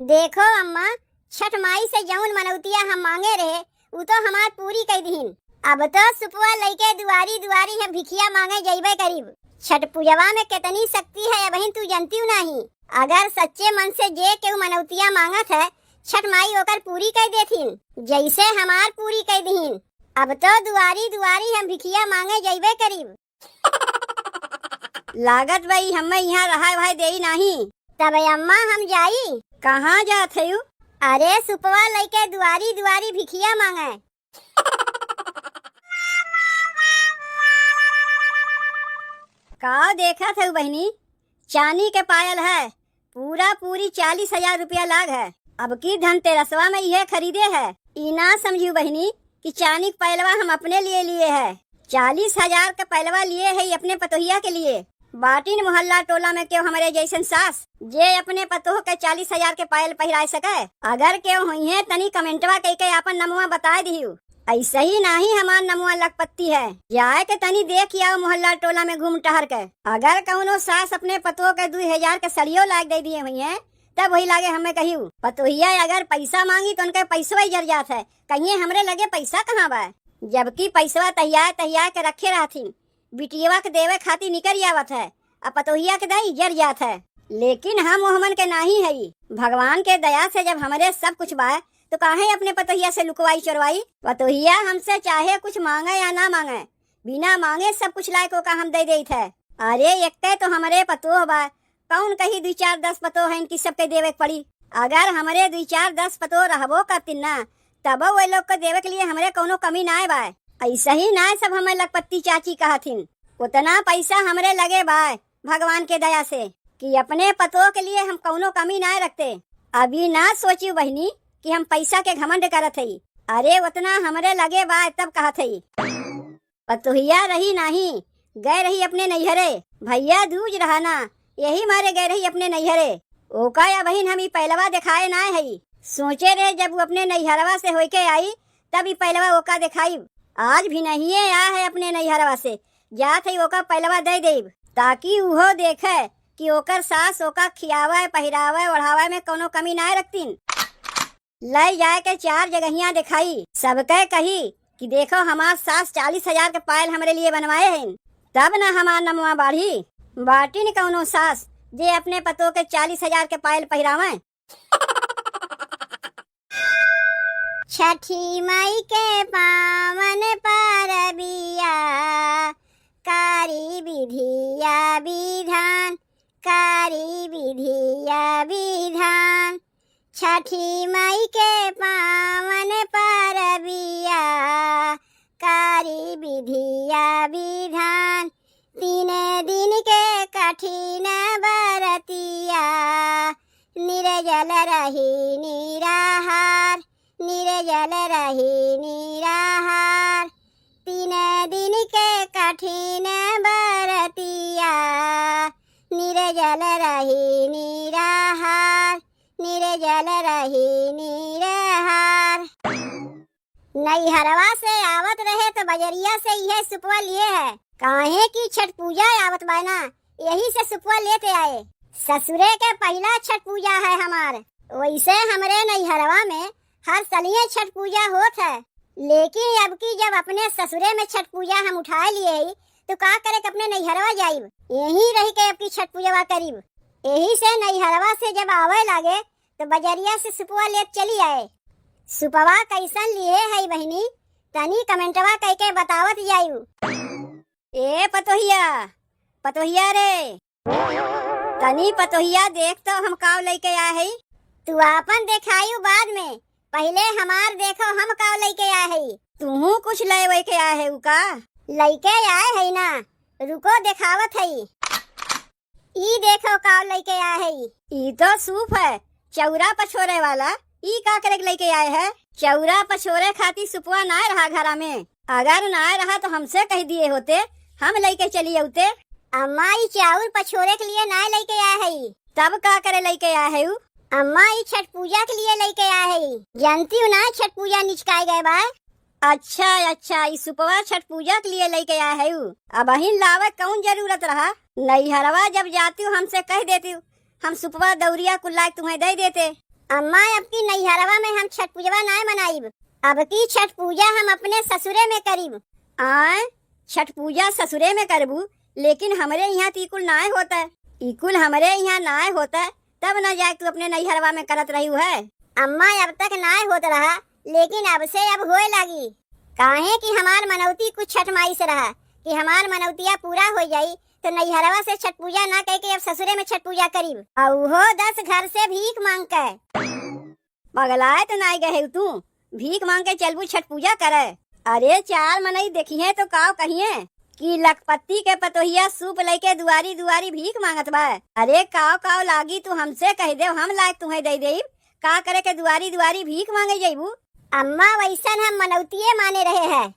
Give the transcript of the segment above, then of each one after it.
देखो अम्मा, छठ माई से जौन मनौतिया हम मांगे रहे उ तो हमार पूरी कर दीन। अब तो सुपुआ लइके दुआरी दुआरी है भिखिया मांगे जइबे करीब। छठ पूजवा में कितनी शक्ति है बहन, तू जानती नहीं। अगर सच्चे मन से जे के मनौतिया मांगत है छठ माई ओकर पूरी कर देथिन, जैसे हमार पूरी कर दीन। अब तो दुआरी दुआरी हम भिखिया मांगे जइबे करीब। लागत भाई हमें यहाँ रहा भाई दे नहीं। तब अम्मा हम जाई। कहाँ जात है यू? अरे सुपवा लइके दुआरी दुआरी भिखिया मांगे। का देखा था बहनी? चांदी के पायल है, पूरी 40,000 रुपया लाग है। अब की धनतेरसवा में यह खरीदे है। इना समझू बहनी कि चांदी का पहलवा हम अपने लिए है। 40,000 का पहलवा लिए है अपने पतोहिया के लिए। बाटिन मोहल्ला टोला में क्यों हमारे जैसन सास जे अपने पतोह के 40,000 के पायल पहरा सके। अगर क्यों हुई है तनी कमेंटवा कह के अपन नमुआ बता दियो। ऐसा ही नहीं हमार नमुआ लखपत्ती है, जाए के तनी देख आओ मोहल्ला टोला में घूम टहर के। अगर कौनो सास अपने पतोह के 2,000 के सड़ियो लाग दे दिए हुई है तब वही लागे हमें कहियो। पतोहिया अगर पैसा मांगी तो उनके पैसवा ही जर जात है, कहिए हमरे लगे पैसा कहाँ बा। जबकि पैसवा तैयार के रखे रहती, बिटियवा के देवे खातिर निकल आवत है, अब पतोहिया के दई जर जात है। लेकिन हम मोहम्मन के नहीं है। भगवान के दया से जब हमारे सब कुछ बा तो काहे अपने पतोहिया से लुकवाई चोरवाई। पतोहिया हमसे चाहे कुछ मांगे या ना मांगे, बिना मांगे सब कुछ लायक का हम दे देते है। अरे एक तो हमारे पतोह बा, कौन कही 2-4-10 पतोह है इनकी सबके देवे पड़ी। अगर हमारे 2-4-10 पतोह रहबो करतीन ना तब वो लोग को देवे के लिए हमारे कोनो कमी ना बा। ऐसा ही ना सब हमें लखपत्ती चाची कहथिन। उतना पैसा हमरे लगे बा भगवान के दया से कि अपने पतोह के लिए हम कोनो कमी ना रखते। अभी ना सोची बहनी कि हम पैसा के घमंड करत हई। अरे उतना हमरे लगे बा तब कहत हई। पतोहिया रही नहीं, गए रही अपने नैहरे। भैया दूज रहा ना, यही मारे गए रही अपने नैहरे। ओका या बहन हम पहलवा दिखाए ना है। सोचे रहे जब वो अपने नैहरवा से होके आई तब ही पहलवा ओका दिखाई। आज भी नहीं है आ है अपने नैहरवा से, जात है ओका पहलवा दे देब ताकि उहो देखे कि ओकर सास ओका खियावे पहिरावे ओढ़ावे में कोनो कमी ना रखतीन। ले जाए के 4 जगहिया दिखाई, सबके कही कि देखो हमार सास 40,000 के पायल हमारे लिए बनवाए हैं। तब न हमार नमुआ बाढ़ी। बाटिन कौनो सास जे अपने पतों के 40,000 के पायल पहिरावे। छठी माई के पावन परबिया, कारी विधिया विधान, कारी विधिया विधान। छठी माई के पावन परबिया, कारी विधिया विधान। 3 दिन के कठिन बरतिया, निर्जल रही निराहार, निर्जल रही निराहार। 3 दिन के कठिन बरतिया, निर्जल रही निराहार, निर्जल रही निराहार। नैहरवा से आवत रहे तो बजरिया से यह सुपवा लिए है, काहे की छठ पूजा आवत बा ना, यही से सुपवा लेते आए। ससुरे के पहला छठ पूजा है हमार। वैसे हमारे नैहरवा में हर सलिए छठ पूजा होत है, लेकिन अब की जब अपने ससुरे में छठ पूजा हम उठा लिए तो का करे अपने नैहरवा जाइब, यही रही के अब की छठ पूजा करीब। यही से नैहरवा से जब आवे लागे तो बजरिया से सुपवा ले चली आए। सुपवा कैसन लिए है बहनी, तनी कमेंटवा कह के बतावत जायू। ए पतोहिया, पतोहिया रे, तनी पतोहिया देख तो हम काव लेके आए है। तू अपन देखायू बाद में, पहले हमार देखो हम काव लेके आए है। तू कुछ ले के आए है का? लेके आए है ना, रुको दिखावत है। ई देखो काव लेके आए है। ई तो सूप है, चौरा पछोरे वाला। ई का करे लेके आए है? चौरा पछोरे खाती सुपवा ना रहा घरा में। अगर ना रहा तो हमसे कह दिए होते, हम लेके चली आते। अम्मा ई चाउर पछोरे के लिए ना लेके आए है। तब का करे लेके आए है? अम्मा ई छठ पूजा के लिए लेके आए है। जानती हूँ ना छठ पूजा निचकाए गए बा। अच्छा, ई सुपवा छठ पूजा के लिए लेके आए है। अब अहिन लावे कौन जरूरत रहा? नैहरवा जब जाती हूँ हमसे कह देती हूँ, हम सुपवा दौरिया कुल्ला तुम्हें दे देते। अम्मा अब की नैहरवा में हम छठ पूजवा ना मनाइब। अब की छठ पूजा हम अपने ससुरे में करीब। आय छठ पूजा ससुरे में करबू, लेकिन हमरे यहाँ तो इकुल नाय होता है। इकुल हमरे यहाँ नाय होता है, तब न जाए तू अपने नैहरवा में करत रही है। अम्मा अब तक नाय होत रहा, लेकिन अब से अब होए लगी। काहे कि हमार मनौती कुछ छठ माई से रहा कि हमार मनौतिया पूरा हो जाई तो नैहरवा से छठ पूजा ना कह के अब ससुरे में छठ पूजा करीब, और वो 10 घर से भीख मांग के। पगलाए तो नाय गए तू, भीख मांग के चलबू छठ पूजा करे। अरे चार मनई देखिए तो काव कहिए कि लखपति के पतोहिया सूप लेके दुआरी दुआरी भीख मांगत बा। अरे काव काव लागी तू हमसे कह दे, हम लायक तुम्हें दे देब। का करे के दुआरी दुआरी भीख मांगे जाइबू। अम्मा वैसन हम मनौतिये माने रहे हैं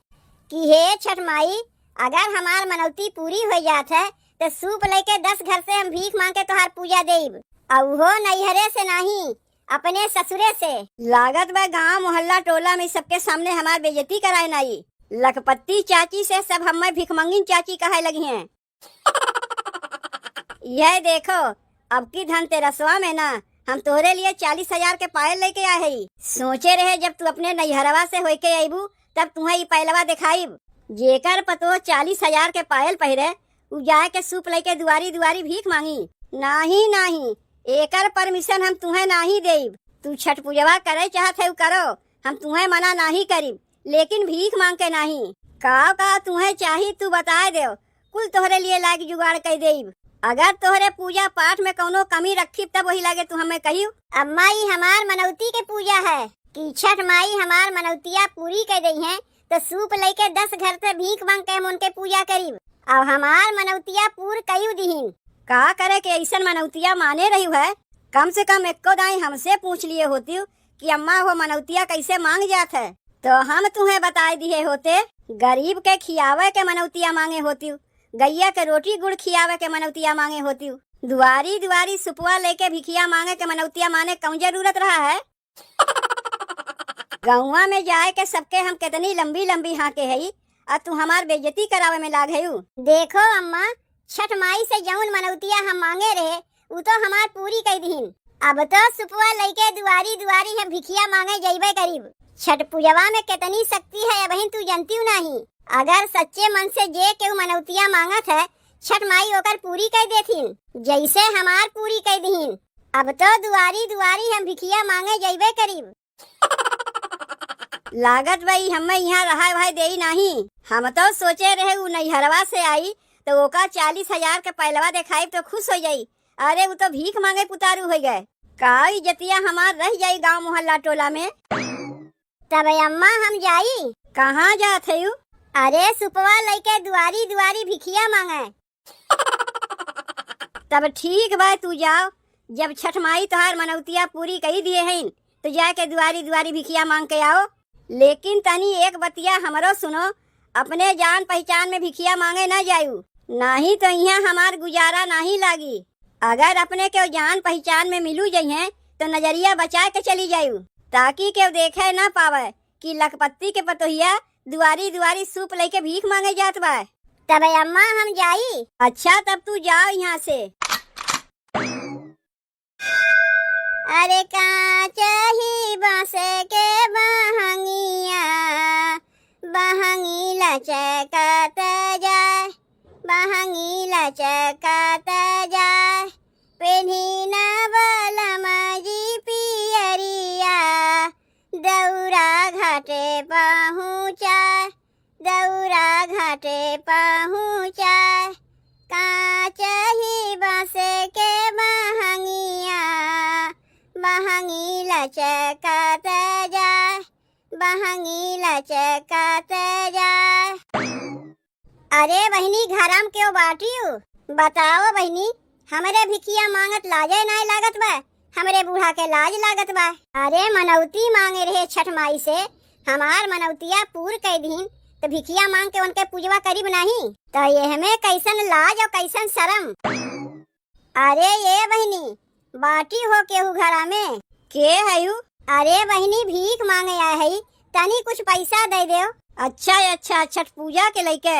कि हे छठ माई, अगर हमार मनौती पूरी हो जात है तो सूप लेके 10 घर से हम भीख मांग के तोहार पूजा देब, और वो नैहरे से नहीं अपने ससुरे से। लागत बा गांव मोहल्ला टोला में सबके सामने हमार बेइज्जती कराए नाई। लखपति चाची से सब हमें भिखमंगिन चाची कहे लगी हैं। यह देखो अब की धनतेरसवा में ना हम तोहरे लिए 40,000 के पायल लेके आए हैं। सोचे रहे जब तू अपने नैहरवा से होके आईबू तब तुम्हें ये पहलवा दिखाईब। जेकर पतो 40,000 के पायल पहिरे उ जाए के सूप लेके दुआरी दुआरी भीख मांगी। नाही नाही, एकर परमिशन हम तुम्हें नाही देब। तू छठ पूजवा करे चाहत है करो, हम तुम्हें मना नहीं करीब, लेकिन भीख मांग के नहीं। का तुम्हें चाहिए तू बता दे, कुल तोहरे लिए लायक जुगाड़ कर देब। अगर तोहरे पूजा पाठ में कोनो कमी रखी तब वही लगे तू हमें कही। अम्मा ये हमार मनौती के पूजा है कि छठ माई हमार मनौतिया पूरी कर दी है तो सूप लेके 10 घर से भीख मांग के हम उनके पूजा करीब, और हमार मनौतिया पूर कयू दीहिन। का करे के ऐसा मनौतिया माने रही है, कम से कम एको दाई हमसे पूछ लिए होती कि अम्मा वो मनौतिया कैसे मांग जात है, तो हम तुम्हें बता दिए होते। गरीब के खियावे के मनौतिया मांगे होती, गैया के रोटी गुड़ खियावे के मनौतिया मांगे होती। दुआरी दुआरी सुपुआ लेके भिखिया मांगे के मनौतिया माने कौन जरूरत रहा है। गौवा में जाए के सबके हम कितनी लंबी लंबी हाके है, और तू हमार बेइज्जती करावे में लाग है। देखो अम्मा, छठ माई से जौन मनौतिया हम मांगे रहे वो तो हमार पूरी कर दीहिन। अब तो सुपुआ लेके दुआरी दुआरी हम भिखिया मांगे जइबे करीब। छठ पूजवा में कितनी शक्ति है बहन तू जानती नहीं। अगर सच्चे मन से जे केहू मनौतिया मांगत है छठ माई ओकर पूरी कर देथिन, जैसे हमार पूरी कर दीहिन। अब तो दुआरी दुआरी हम भिखिया मांगे जइबे करीब। लागत भाई हमें यहाँ रहा भाई दे नहीं। हम तो सोचे रहे वो नैहरवा से आई तो ओका 40,000 के पहलवा दिखाई तो खुश हो जाई। अरे वो तो भीख मांगे पुतारू हो गए। का इज्जतिया हमार रह जाई गांव मोहल्ला टोला में। तब अम्मा हम जाई। कहाँ जात है? अरे सुपवा लेके दुआरी दुआरी भिखिया मांगे। तब ठीक बा तू जाओ, जब छठ माई तोहार मनौतिया पूरी कही दिए हैं तो जाके दुआरी दुआरी भिखिया मांग के आओ। लेकिन तनी एक बतिया हमरो सुनो, अपने जान पहचान में भिखिया मांगे न जायू, नहीं तो यहाँ हमार गुजारा नहीं लागी। अगर अपने के जान पहचान में मिलू जाइए तो नजरिया बचा के चली जायू, ताकि के देखे न पावे कि लखपति के पतोहिया दुआरी दुआरी सूप लेके भीख मांगे जात बा। तब अम्मा हम जाई। अच्छा तब तू जाओ यहाँ से। अरे काचही बांस के बहंगिया, बहंगी लचकत जाए, बहंगी लचकत जाए। पेन्ही न बलम जी पियरिया, दौरा घाटे पहुँचाए, दौरा घाटे पहुँचाए। काचही बांस के बहंगिया, बहंगी लचकत जाए, बहंगी लचकत जाए। अरे बहनी घरम क्यों बाटियो? बताओ बहनी, हमरे भिखिया मांगत लाजे नहीं लागत बा, हमरे बूढ़ा के लाज लागत बा। अरे मनौती मांगे रहे छठ माई से, हमार मनौतिया पूर कर दीन तो भिखिया मांग के उनके पूजवा करीब नहीं, तो ये हमें कैसन लाज और कैसन शर्म। अरे ये बहनी बाटी हो केहू घरा में के है? अरे बहनी भीख मांगे आए है, तनी कुछ पैसा दे दो। अच्छा छठ पूजा के लेके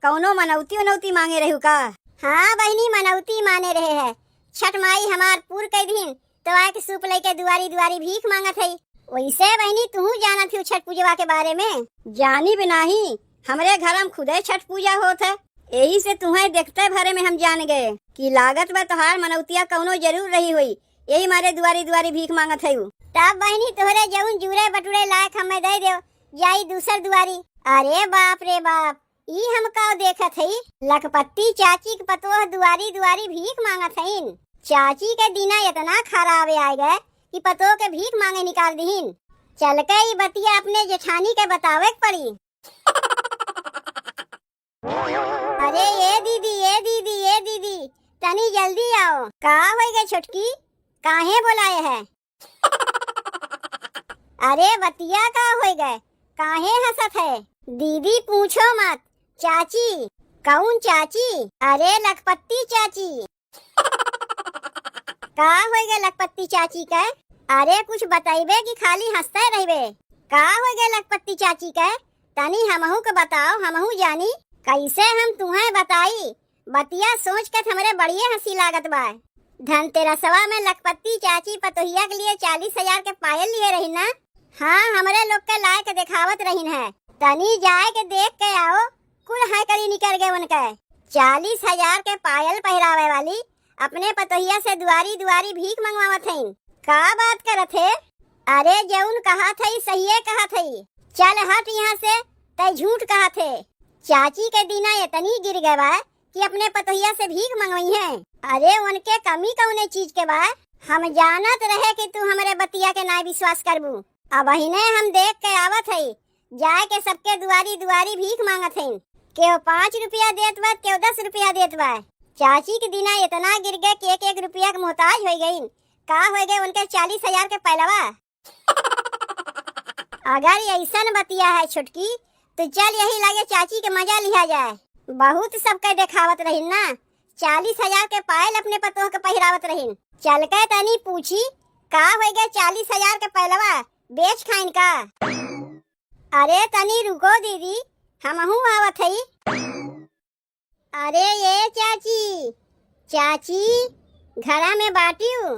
कौनो मनौती वनौती मांगे रहू का? हाँ बहनी मनौती माने रहे है, छठ माई हमार पूर कर दीन तो आके सूप लेके दुआरी दुआरी भीख मांगत है। वैसे बहनी तू जानत थी छठ पूजा के बारे में? जानी भी नहीं, हमरे घर में खुदे छठ पूजा होत है। यही से तुम्हें देखते भरे में हम जान गए कि लागत में तोहार मनौतिया कौनो जरूर रही हुई, यही मारे दुआरी दुआरी भीख मांगत है। तब बहनी तोहरे जऊन जूरे बटूरे लायक हमें दे दो जाई दूसर दुआरी। अरे बाप रे बाप, ई हम का देखत है? लखपति चाची के पतोह दुआरी दुआरी भीख मांगत हईन। चाची के दिना इतना खराबे आ गए कि पतोह के भीख मांगे निकाल दीन। चल के ई बतिया अपने जेठानी के बतावे के पड़ी। अरे ये दीदी तनी जल्दी आओ। का हो गए छोटकी, काहे बुलाए है? अरे बतिया का हो गए, काहे हंसत है? दीदी पूछो मत, चाची। कौन चाची? अरे लखपति चाची। का हो गए लखपति चाची के? अरे कुछ बताइबे कि खाली हंसते रहबे? का हो गए लखपति चाची के? तनी हमहू के बताओ, हमहू जानी। कैसे हम तुम्हें बताई? बतिया सोच के हमरे बढ़िया हंसी लागत बा। धनतेरसवा में लखपति चाची पतोहिया के लिए 40,000 के पायल लिए रही ना? हाँ, हमरे लोग के लायक दिखावत रही है। तनी जाए के देख के आओ, कुल है करी निकल गए उनके। 40,000 के पायल पहरावे वाली अपने पतोहिया से दुआरी दुआरी भीख मंगवावत हईन। का बात करत है? अरे जौन कहा थई सही कहा थई। चल हट यहाँ से, तय झूठ कहा थे। चाची के दीना इतनी गिर गए बा कि अपने पतोहिया से भीख मंगवाई है। अरे उनके कमी कौने चीज के बा? हम जानत रहे कि तू हमारे बतिया के ना विश्वास करबू। अब अहिने हम देख के आवत है, जाए के सबके दुआरी दुआरी भीख मांगत है। केव 5 रुपया देत बा, केव 10 रुपया देत बा। चाची के दिना इतना गिर गए कि 1-1 रुपया के मोहताज हो गई। का हो गए उनके 40,000 के पहलवा। अगर ऐसा बतिया है छोटकी, तो चल यही लगे चाची के मजा लिया जाए। बहुत सबके दिखावत रही ना, 40,000 के पायल अपने पतोह के पहरावत रही। चल के तनी पूछी, का हो गए 40,000 के पहलवा बेच खाइन का? अरे तनी रुको दीदी, हमहू आवत हई। अरे ये चाची घरा में बाटियो।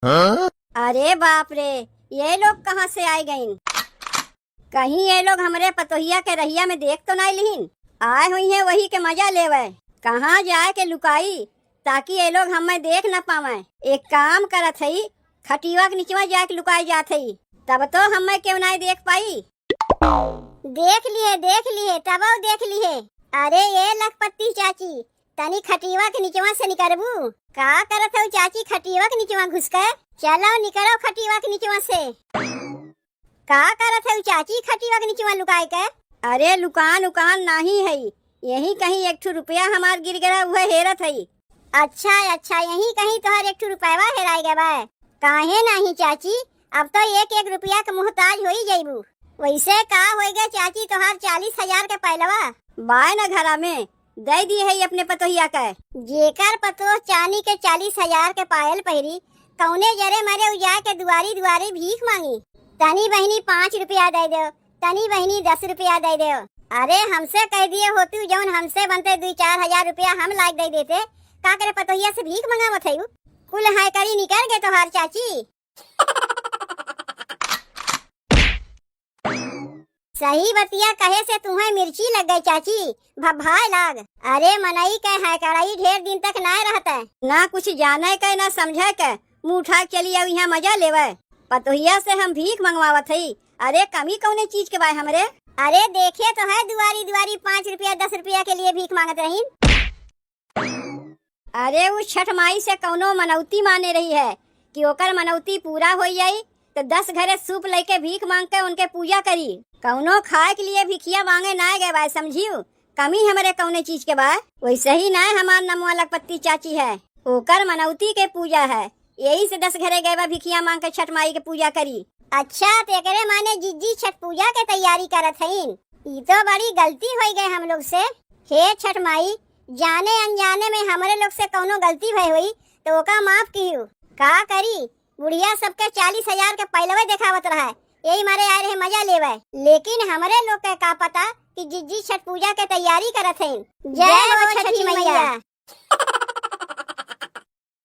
अरे बाप रे, ये लोग कहाँ से आए गईन? कहीं ये लोग हमरे पतोहिया के रहिया में देख तो नहीं लिहिन? आए हुई है वही के मजा लेवे। कहाँ जाए के लुकाई ताकि ये लोग हमें देख न पावे? एक काम करत हई, खटिवा के नीचवा जाए के लुकाई जात हई, तब तो हमें क्यों नहीं देख पाई। देख लिए तब देख लिए। अरे ये लखपति चाची, तनी खटिवा के नीचवा से निकलबू? का करत हो चाची खटिवा के नीचवा घुस कर? चलो निकलो खटिवा के नीचवा से। का करत है चाची खटिवा के नीचवा लुकाए के? अरे लुकान उकान नहीं है, यही कहीं 1 रुपया हमार गिर गया हुआ हेरत है। अच्छा यही कहीं तोहर 1 रुपया हेराई गए बा। काहे नहीं चाची, अब तो 1-1 रुपया के मोहताज हो ही जाइबू। वैसे का हो गए चाची तोहार 40,000 के पहलवा? बाय न घरा में दे दी है अपने पतोहिया के। जेकर पतोह चांदी के 40,000 के पायल पहरी, कौने जरे मरे उजा के दुआरी दुआरी भीख मांगी। तनी बहनी 5 रुपया दे दो, तनी बहनी 10 रुपया दे दो। अरे हमसे कह दिए होतू जौन हमसे बनते 2-4 हजार रुपया हम लाग दे देते। का करे पतोहिया से भीख मंगावत है? कुल है करी निकल गए तोहार चाची। सही बतिया कहे से तुम्हें मिर्ची लग गई चाची, भभाए लाग। अरे मनई के है कराई ढेर दिन तक ना रहता है। ना कुछ जाने के ना समझे के, मुँह उठा के चली यहाँ मजा लेवे। पतोहिया से हम भीख मंगवावत हई। अरे कमी कौने चीज के बाय हमरे? अरे देखे तो है दुआरी दुआरी 5 रुपया 10 रुपया के लिए भीख मांगत रही। अरे उस छठ माई से कौनो मनौती माने रही है कि ओकर मनौती पूरा हो जाई तो 10 घरे सूप लेके भीख मांग के उनके पूजा करी। कौनो खाए के लिए भिखिया मांगे ना गए बाय, समझियो? कमी हमरे कौने चीज के बाय? वैसे ही ना हमार नमवा लखपति चाची है, ओकर मनौती के पूजा है, यही से 10 घरे गए बा भिखिया मांग के छठ माई के पूजा करी। अच्छा तेरे माने जिज्जी छठ पूजा के तैयारी करत हईन। ये तो बड़ी गलती हो गई हम लोग से। हे छठ माई, जाने अनजाने में हमारे लोग से कौनो गलती भई हुई तो ओका माफ कीहू। का करी, बुढ़िया सबके 40,000 के पहलवे दिखावत रहा है, यही मारे आए रहे मजा लेवे। लेकिन हमारे लोग के का पता कि जिज्जी छठ पूजा के तैयारी करत हईन। जय हो छठी मैया।